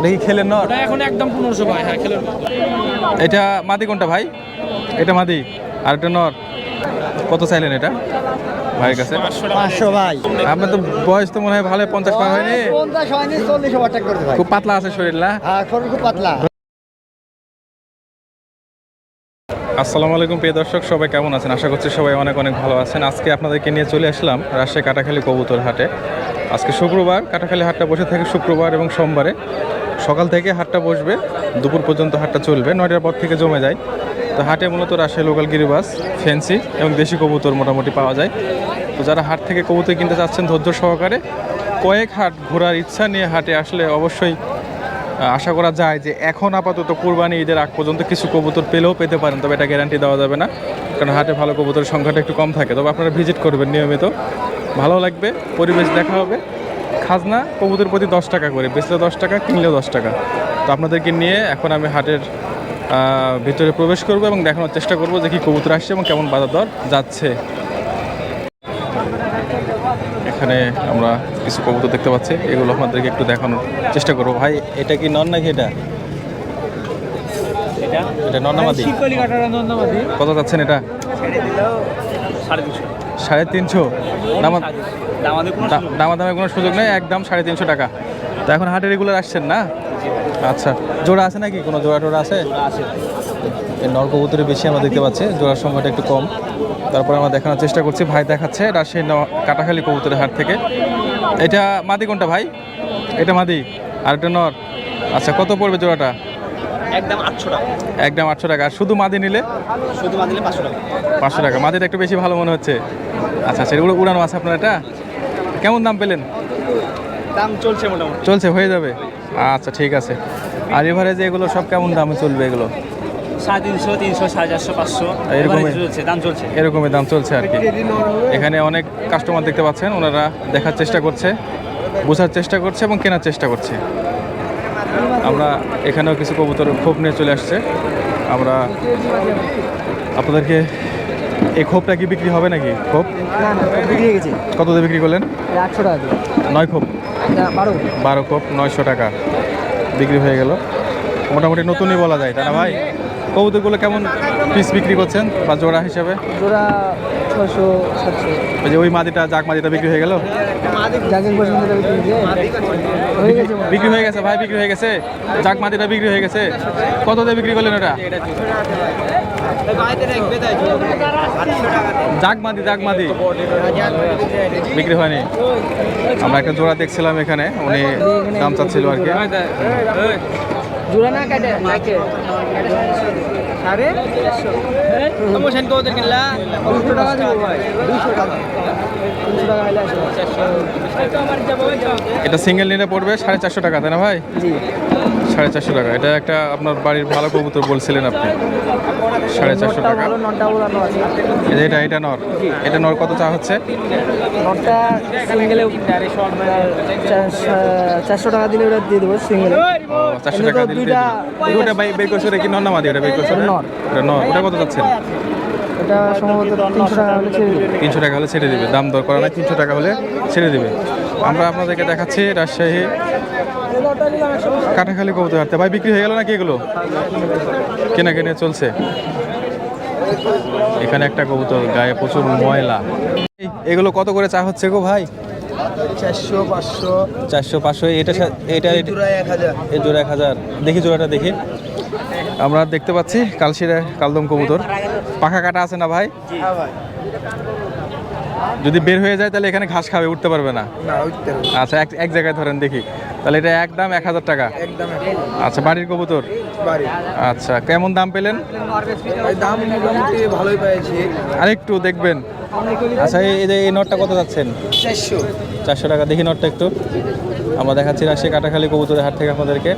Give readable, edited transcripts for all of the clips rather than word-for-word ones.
দেখি খেলেন নর এখন একদম 1500 ভাই। হ্যাঁ খেলেন। এটা মাদি কোনটা ভাই? এটা মাদি আর এটা নর। কত চাইলেন এটা ভাইয়ের কাছে? 500 ভাই। আপনার তো বয়স তো মনে হয় ভালো 50 পার হয়নি। 50 হয়নি, 40 ওভারটেক করতে ভাই। খুব পাতলা আছে শরীর না? হ্যাঁ শরীর খুব পাতলা। আসসালামু আলাইকুম প্রিয় দর্শক, সবাই কেমন আছেন? আশা করছি সবাই অনেক অনেক ভালো আছেন। আজকে আপনাদেরকে নিয়ে চলে আসলাম রাজশাহী কাটাখালী কবুতর হাটে। আজকে শুক্রবার, কাটাখালী হাটটা বসে থাকে শুক্রবার এবং সোমবারে। সকাল থেকে হাটটা বসবে, দুপুর পর্যন্ত হাটটা চলবে, 9টার পর থেকে জমে যায়। তো হাটে মূলত রাজশাহী লোকাল গিরিবাস, ফ্যান্সি এবং দেশি কবুতর মোটামুটি পাওয়া যায়। তো যারা হাট থেকে কবুতর কিনতে চাচ্ছেন ধৈর্য সহকারে কয়েক হাট ঘোরার ইচ্ছা নিয়ে হাটে আসলে অবশ্যই আশা করা যায় যে এখন আপাতত কুরবানি ঈদের আগ পর্যন্ত কিছু কবুতর পেলেও পেতে পারেন, তবে এটা গ্যারান্টি দেওয়া যাবে না, কারণ হাটে ভালো কবুতরের সংখ্যাটা একটু কম থাকে। তবে আপনারা ভিজিট করবেন নিয়মিত, ভালো লাগবে, পরিবেশ দেখা হবে। খাজনা কবুতর প্রতি 10 টাকা করে, বেচলে 10 টাকা, কিনলেও 10 টাকা। তো আপনাদেরকে নিয়ে এখন আমি হাটের ভিতরে প্রবেশ করব এবং দেখানোর চেষ্টা করব যে কী কবুতর আসছে এবং কেমন বাজার দর যাচ্ছে। এখানে আমরা কিছু কবুতর দেখতে পাচ্ছি, এগুলো আপনাদেরকে একটু দেখানোর চেষ্টা করবো। ভাই এটা কি নর নাকি? এটা এটা নর না মাদি? কত যাচ্ছেন এটা? 350। দামাদামের কোনো সুযোগ নেই, একদম 350 টাকা। তো এখন হাটে রেগুলার আসছেন না? আচ্ছা, জোড়া আছে নাকি? কোনো জোড়া টোড়া আছে? এই নর কবুতরে বেশি আমরা দেখতে পাচ্ছি, জোড়ার সংখ্যাটা একটু কম। তারপরে আমরা দেখানোর চেষ্টা করছি। ভাই দেখাচ্ছে রাজশাহী কাটাখালী কবুতরের হাট থেকে। এটা মাদি কোনটা ভাই? এটা মাদি আর এটা নর। আচ্ছা, কত পড়বে জোড়াটা? একদম 800 টাকা। একদম 800 টাকা। আর শুধু মাদি নিলে? শুধু মাদি নিলে 500 টাকা। 500 টাকা। মাদিটা একটু বেশি ভালো মনে হচ্ছে। আচ্ছা আচ্ছা, উড়ানো আছে আপনার এটা? কেমন দাম পেলেন? দাম চলছে মোটামুটি। চলছে, হয়ে যাবে। আচ্ছা ঠিক আছে। আর এভারেজে এগুলো সব কেমন দামে চলবে এগুলো? 350, 300, 450, 500 এরকমই চলছে, দাম চলছে। এরকমই দাম চলছে আর কি। এখানে অনেক কাস্টমার দেখতে পাচ্ছেন, ওনারা দেখার চেষ্টা করছে, বোঝার চেষ্টা করছে এবং কেনার চেষ্টা করছে। আমরা এখানেও কিছু কবুতর খোপ নিয়ে চলে আসছে। আমরা আপনাদেরকে এই খোপটা কি বিক্রি হবে নাকি? খোপ বিক্রি হয়ে গেছে। কত দিয়ে বিক্রি করলেন? 800 টাকা দিয়ে। 9 খোপ, 12 খোপ 900 টাকা বিক্রি হয়ে গেল। মোটামুটি নতুনই বলা যায়, তাই না ভাই? কবুতরগুলো কেমন পিস বিক্রি করছেন বা জোড়া হিসাবে? জোড়া 600, 700। ওই যে ওই মাদিটা, জাক মাদিটা বিক্রি হয়ে গেল? বিক্রি হয়ে গেছে ভাই, বিক্রি হয়ে গেছে। জাক মাদিটা বিক্রি হয়ে গেছে। কত দিয়ে বিক্রি করলেন ওটা? জাক মাদি বিক্রি হয়নি। আমরা একটা জোড়া দেখছিলাম এখানে, উনি দাম চাচ্ছিল আর কি। জোড়া না কাটে নাকে আরে প্রমোশন কত কিনলা? 200 টাকা দিব ভাই। 200 টাকা, 300 টাকা হলে আসে। এটা সিঙ্গেল নিলে পড়বে 450 টাকা, তাই না ভাই? জি 450 টাকা। এটা একটা আপনার বাড়ির ভালো কবুতর বলছিলেন আপনি, 450 টাকা। ভালো নটা উড়ানো আছে। এটা নর। এটা নর কত চা হচ্ছে? নটা সিঙ্গেলে 400 টাকা দিলে ওটা দিয়ে দেবো সিঙ্গেলে। 400 টাকা দিলে দিয়ে দিবেন। ওটা বের করছে, কি নর না মাদি? ওটা বের করছে নর। এটা নর। ওটা কত চাচ্ছেন? এটা সম্ভবত 300 টাকা হলে ছেড়ে দেবে। 300 টাকা হলে ছেড়ে দিবে, দাম দর করা না, 300 টাকা হলে ছেড়ে দিবে। আমরা আপনাদেরকে দেখাচ্ছি রাজশাহী কাটাখালী কবুতর হাটে। ভাই বিক্রি হয়ে গেল নাকি এগুলো? কেনা চলছে। এখানে একটা কবুতর, গায়ে প্রচুর ময়লা। এগুলো কত করে চা হচ্ছে গো ভাই? 400, 500, 400, 500। এটা জোড়া 1000। এই জোড়া 1000। দেখি জোড়াটা দেখি। আমরা দেখতে পাচ্ছি কালশিরা কালদম কবুতর। পাখা কাটা আছে না ভাই? হ্যাঁ ভাই। যদি বের হয়ে যায় তাহলে এখানে ঘাস খাবে, উঠতে পারবে না। না উঠতে হবে। আচ্ছা, এক জায়গায় ধরেন দেখি। তাহলে এটা একদম 1000 টাকা। একদম আচ্ছা, বাড়ির কবুতর। বাড়ি। আচ্ছা, কেমন দাম পেলেন? ভাই দাম মোটামুটি ভালোই পেয়েছি। আরেকটু দেখবেন। আচ্ছা, এই নটটা কত যাচ্ছেন? 400। 400 টাকা। দেখি নটটা একটু। আমরা দেখাচ্ছি রাজশাহী কাটাখালী কবুতরের হাট থেকে আপনাদেরকে।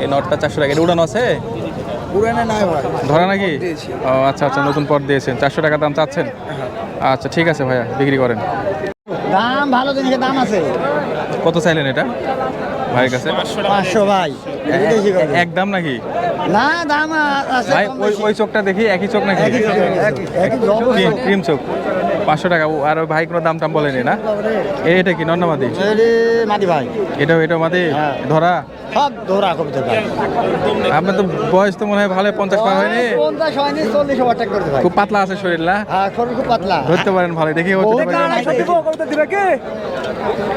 এই নটটা 400 টাকা। এটা উড়ানো আছে? পুরানে নাই ভাই, ধরা নাকি? ও আচ্ছা আচ্ছা, নতুন পট দিয়েছেন। 400 টাকা দাম চাচ্ছেন? আচ্ছা ঠিক আছে ভাইয়া, বিক্রি করেন। দাম ভালো জিনিসের দাম আছে। কত চাইলেন এটা ভাইয়ের কাছে? 500 ভাই। একদম নাকি? না দাম আছে। ভাই ওই চোখটা দেখি, একই চোখ নাকি? একই ক্রিম চোখ। 500 টাকা আর ভাই কোনো দাম টাম বলেনি না? এটা কি নর না মাদি? মাদি ভাই, এটা মাদি হ্যাঁ। ধরা? সব ধরা কবিতা ভাই। আপনার তো বয়স তো মনে হয় ভালো 50 পার হয়নি। 50 হয়নি, 40 ওভারটেক করতে ভাই। খুব পাতলা আছে শরীর না? হ্যাঁ, শরীর খুব পাতলা। ধরতে পারেন ভালো দেখি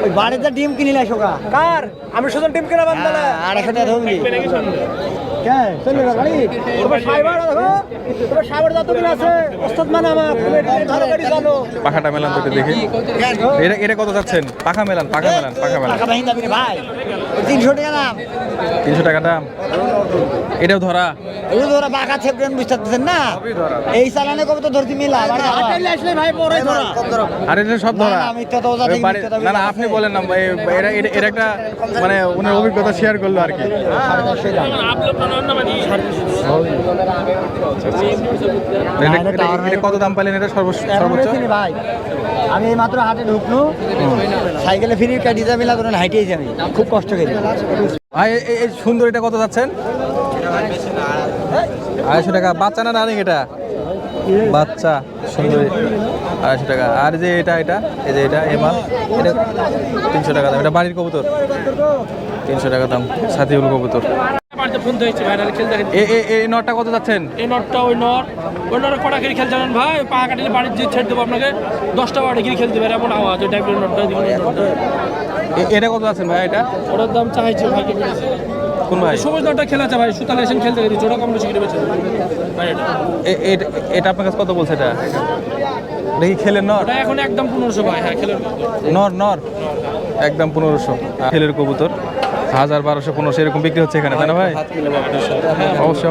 ওই বাড়িতে ডিম কিনিলে শোকা কার? আমি সুজন ডিম কিনা বান্দা না 250 টাকা ধরবি কে চলে গেল ভাই। তোমার সাইবার দেখো, তোমার সাইবার যত দিন আছে ওস্তাদ মানে আমার তুমি ধরে গাড়ি জানো। পাখাটা মেলান তো একটু দেখি। এটা কত যাচ্ছেন? পাখা মেলান। টাকা ভাই দাবি রে ভাই, 300 টাকা দাম। 300 টাকা দাম। এটাও ধরা? ওই ধরা বাঁকা ছেপড়েন বুঝতেছেন না, এই চালানে কবে তো ধরতি মিলা মানে হাটাইলে আসলে ভাই পরে ধরা। আর এটা সব ধরা? না মিথ্যা তো ওজা থেকে মিথ্যা দাবি। না না আপনি বলেন না, এটা একটা মানে ওনার অভিজ্ঞতা শেয়ার করলো আর কি। এটা কত দাম পাইলেন এটা সর্বোচ্চ? ভাই আমি এই মাত্র হাটে ঢুকলো, সাইকেলে ফ্রি কাটি যাবে না, ধরুন হাইটেই যাবে, খুব কষ্ট করে। ভাই এই সুন্দর এটা কত যাচ্ছেন? 250 টাকা। বাচ্চা না রানিং? এটা বাচ্চা সুন্দর, 250 টাকা। আর যে এটা এই যে এটা এমাল, এটা 300 টাকা দাম। এটা বাড়ির কবুতর, 300 টাকা দাম। সাথীউল কবুতর। ফোন দিয়েছি ভাই, খেল দেখেন। এই নটটা কত যাচ্ছেন? এই নটটা ওই নট কটা গিরি খেল জানেন ভাই? পা কাটিলে বাড়ির যে ছেড়ে দেবো আপনাকে 10টা বাড়ি গিরি খেলতে পারে এমন আওয়াজ ওই টাইপের নটটা। এটা কত যাচ্ছেন ভাই? এটা ওটার দাম চাইছে ভাই। কোন ভাই? সবুজ নটটা খেলাছে ভাই, সুতালে এসে খেলতে গেছি, ওটা কম বেশি কিনে বেছে ভাই। এটা আপনার কাছে কত বলছে? এটা দেখি খেলেন নর? ওটা এখন একদম 1500 ভাই। হ্যাঁ খেলেন নর একদম 1500। খেলের কবুতর 1000, 1200, 1500 এরকম বিক্রি হচ্ছে এখানে, তাই না ভাই? অবশ্যই।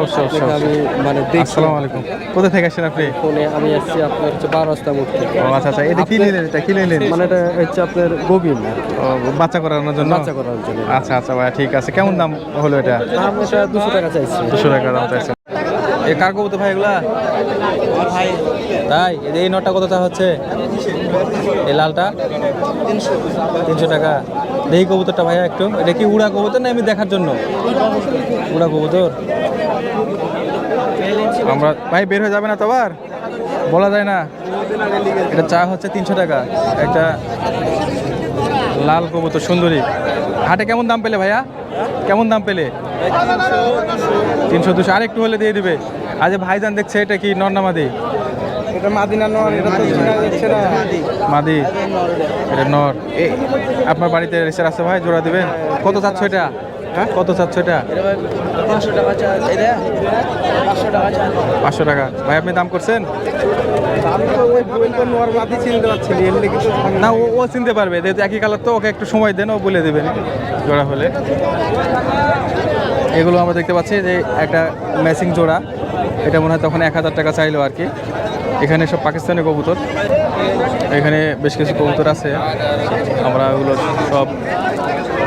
আমি মানে আসসালামু আলাইকুম। কোথা থেকে আসছেন আপনি? ফোনে আমি আসছি আপনার হচ্ছে 12 রাস্তা মুখ থেকে। ও আচ্ছা। এটা কি নিলেন? এটা কি নিলেন? মানে এটা হচ্ছে আপনার গোবিন ও বাচ্চা করানোর জন্য? বাচ্চা করার জন্য। আচ্ছা ভাই ঠিক আছে। কেমন দাম হলো এটা? দাম এটা 200 টাকা চাইছি। 200 টাকা দাম চাইছে। এ কার কবুতর ভাই এগুলা? তাই এই নটটা কত চা হচ্ছে? এই লালটা 300 টাকা। দেখি কবুতরটা ভাইয়া একটু। এটা কি উড়া কবুতর না এমনি দেখার জন্য? উড়া কবুতর। আমরা ভাই বের হয়ে যাবে না তো আবার? বলা যায় না। এটা চা হচ্ছে 300 টাকা। একটা লাল কবুতর সুন্দরী। হাটে কেমন দাম পেলে ভাইয়া? কেমন দাম পেলে? 300, 200 আর একটু হলে দিয়ে দিবে। আজ ভাইজান দেখছে এটা কি নর না মাদি? এটা মাদিনা নর, এটা তো দিচ্ছে না। মাদি, এটা নর। আপনার বাড়িতে রেসার আছে ভাই, জোড়া দিবেন? কত চাচ্ছ এটা? কত চাচ্ছ এটা? 500 টাকা চাই এটা, 500 টাকা চাই। 500 টাকা। ভাই আপনি দাম করছেন? আমি তো ওই বলবো নর মাদি চিনতে পারছি না, এমনি কিন্তু না ও চিনতে পারবে, যেহেতু একই কালার তো, ওকে একটু সময় দেন, ও বলে দেবেন জোড়া হলে। এগুলো আমরা দেখতে পাচ্ছি যে একটা ম্যাচিং জোড়া, এটা মনে হয় তখন 1000 টাকা চাইলো আর কি। এখানে সব পাকিস্তানি কবুতর, এখানে বেশ কিছু কবুতর আছে, আমরা ওগুলো সব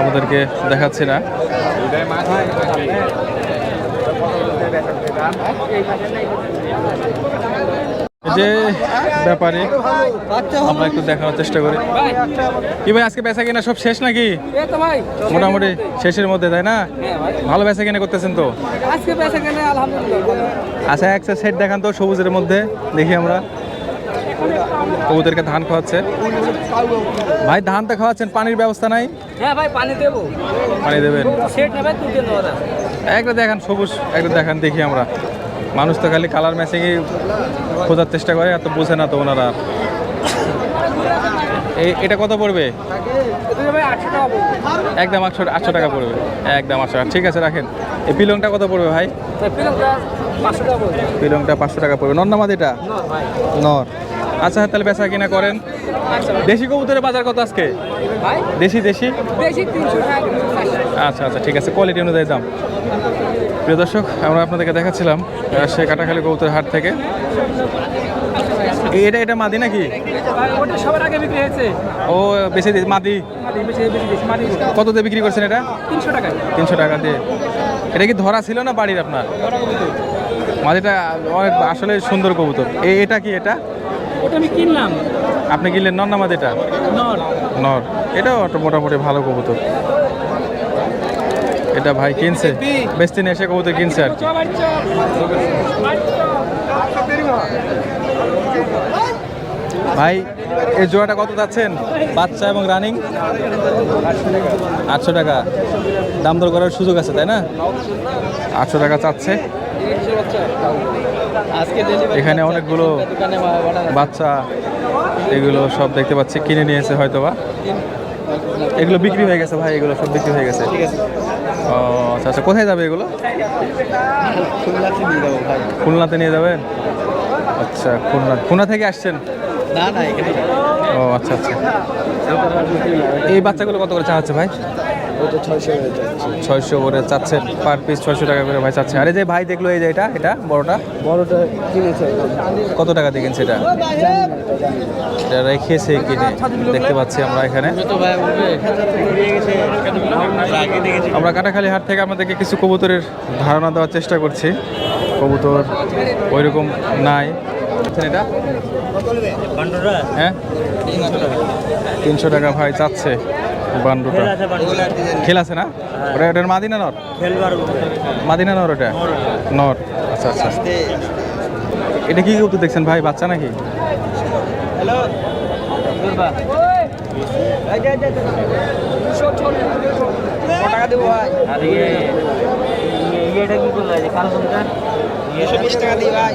আমাদেরকে দেখাচ্ছি না। যে ব্যাপারে আমরা একটু দেখানোর চেষ্টা করি। কি ভাই আজকে বেচা কিনা সব শেষ নাকি? মোটামুটি শেষের মধ্যে, তাই না? ভালো বেচা কিনা করতেছেন তো? আচ্ছা একটা সেট দেখান তো সবুজের মধ্যে, দেখি আমরা। কবুতরকে ধান খাওয়াচ্ছে ভাই। ধান তো খাওয়াচ্ছেন, পানির ব্যবস্থা নাই? হ্যাঁ ভাই পানি দেবো। পানি দেবেন? সেট নেবে তুলতে নেওয়া। একটা দেখান সবুজ, একটা দেখান দেখি আমরা। মানুষ তো খালি কালার ম্যাচিংই খোঁজার চেষ্টা করে, এত বোঝে না তো ওনারা। এটা কত পড়বে? একদম 800 টাকা পড়বে। একদম 800 টাকা। ঠিক আছে রাখেন। এই পিলংটা কত পড়বে ভাই? পিলংটা 500 টাকা পড়বে। নর না মাদি এটা? নর। আচ্ছা তাহলে বেচা কিনা করেন। দেশি কবুতরের বাজার কত আজকে? দেশি আচ্ছা ঠিক আছে, কোয়ালিটি অনুযায়ী দাম। প্রিয় দর্শক, আমরা আপনাদেরকে দেখাচ্ছিলাম সেই কাটাখালী কবুতরের হাট থেকে। এটা মাদি নাকি? সবার আগে বিক্রি হয়েছে। ও বেশি মাদি। কত দিয়ে বিক্রি করছেন এটা? 300 টাকা। 300 টাকা দিয়ে। এটা কি ধরা ছিল না বাড়ির আপনার? মাদিটা অনেক আসলে সুন্দর কবুতর। এটা কি? এটা ওটা আমি কিনলাম। আপনি কিনলেন নর না মাদিটা? নর। এটাও মোটামুটি ভালো কবুতর। এটা ভাই কিনছে, বেশ দিন এসে কবুতর কিনছে আর কি। ভাই এই জোড়াটা কত যাচ্ছেন? বাচ্চা এবং রানিং 800 টাকা। দাম দর করার সুযোগ আছে তাই না? 800 টাকা চাচ্ছে। এখানে অনেকগুলো বাচ্চা এগুলো সব দেখতে পাচ্ছি, কিনে নিয়েছে হয়তো বা। এগুলো বিক্রি হয়ে গেছে ভাই, এগুলো সব বিক্রি হয়ে গেছে। ও আচ্ছা আচ্ছা, কোথায় যাবে এগুলো? খুলনাতে নিয়ে যাবেন? আচ্ছা, খুলনা থেকে আসছেন? না না এখানে ও আচ্ছা আচ্ছা। এই বাচ্চাগুলো কত করে চাচ্ছে ভাই? 600 করে চাচ্ছেন পার পিস, 600 টাকা করে ভাই চাচ্ছে। আরে যে ভাই দেখলো এই যে এটা বড়টা কিনেছে কত টাকা দিয়ে কিনছে এটা? এটা রেখেছে কিনে, দেখতে পাচ্ছি আমরা এখানে। আমরা কাটাখালী হাট থেকে আমাদেরকে কিছু কবুতরের ধারণা দেওয়ার চেষ্টা করছি। কবুতর ওইরকম নাই। এটা হ্যাঁ 300 টাকা ভাই চাচ্ছে বান্ডুটা। খেল আছে না ওটা? ওটার মাদিনা নর? মাদিনা নর ওটা? নর। আচ্ছা আচ্ছা। এটা কি কবুতর দেখছেন ভাই, বাচ্চা নাকি? টাকা দেবো ভাই। আর এটা কি করলে কালো টাকা দিই ভাই।